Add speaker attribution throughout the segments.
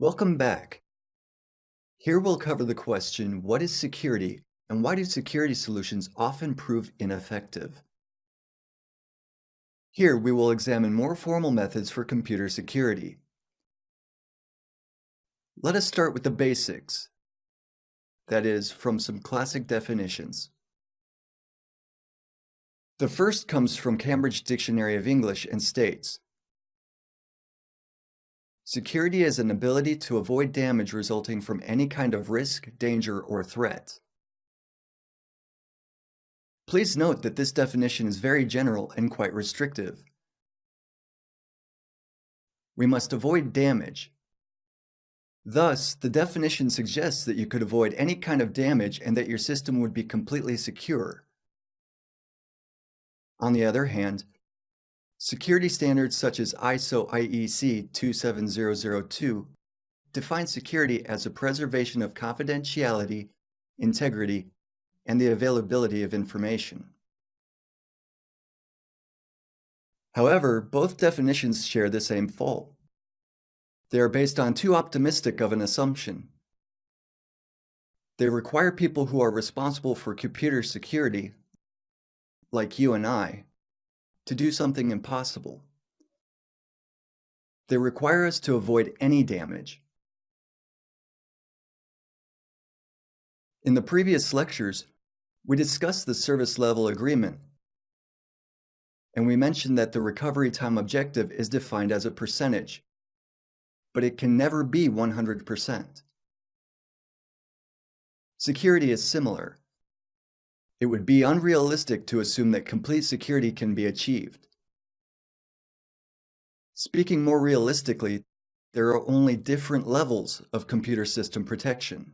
Speaker 1: Welcome back. Here we'll cover the question, what is security and why do security solutions often prove ineffective? Here we will examine more formal methods for computer security. Let us start with the basics, that is, from some classic definitions. The first comes from Cambridge Dictionary of English and states, security is an ability to avoid damage resulting from any kind of risk, danger, or threat. Please note that this definition is very general and quite restrictive. We must avoid damage. Thus, the definition suggests that you could avoid any kind of damage and that your system would be completely secure. On the other hand, security standards such as ISO IEC 27002 define security as a preservation of confidentiality, integrity, and the availability of information. However, both definitions share the same fault. They are based on too optimistic of an assumption. They require people who are responsible for computer security, like you and I, to do something impossible. They require us to avoid any damage. In the previous lectures, we discussed the service level agreement, and we mentioned that the recovery time objective is defined as a percentage, but it can never be 100%. Security is similar. It would be unrealistic to assume that complete security can be achieved. Speaking more realistically, there are only different levels of computer system protection.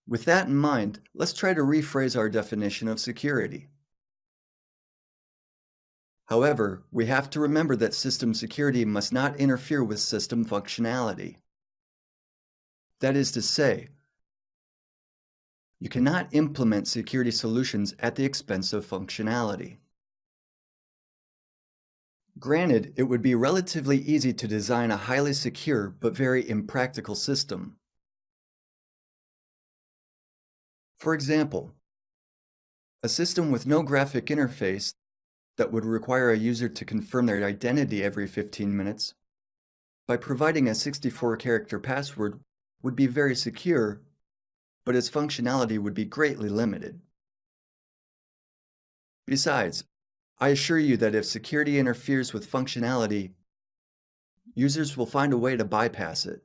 Speaker 1: With that in mind, let's try to rephrase our definition of security. However, we have to remember that system security must not interfere with system functionality. That is to say, you cannot implement security solutions at the expense of functionality. Granted, it would be relatively easy to design a highly secure but very impractical system. For example, a system with no graphic interface that would require a user to confirm their identity every 15 minutes by providing a 64-character password would be very secure, but its functionality would be greatly limited. Besides, I assure you that if security interferes with functionality, users will find a way to bypass it.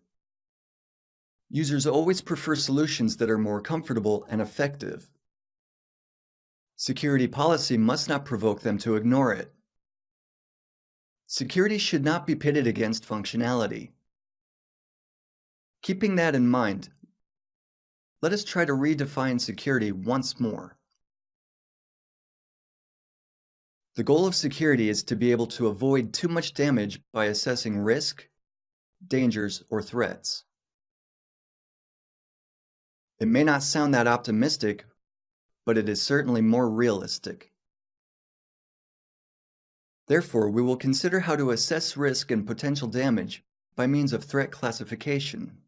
Speaker 1: Users always prefer solutions that are more comfortable and effective. Security policy must not provoke them to ignore it. Security should not be pitted against functionality. Keeping that in mind, let us try to redefine security once more. The goal of security is to be able to avoid too much damage by assessing risk, dangers, or threats. It may not sound that optimistic, but it is certainly more realistic. Therefore, we will consider how to assess risk and potential damage by means of threat classification.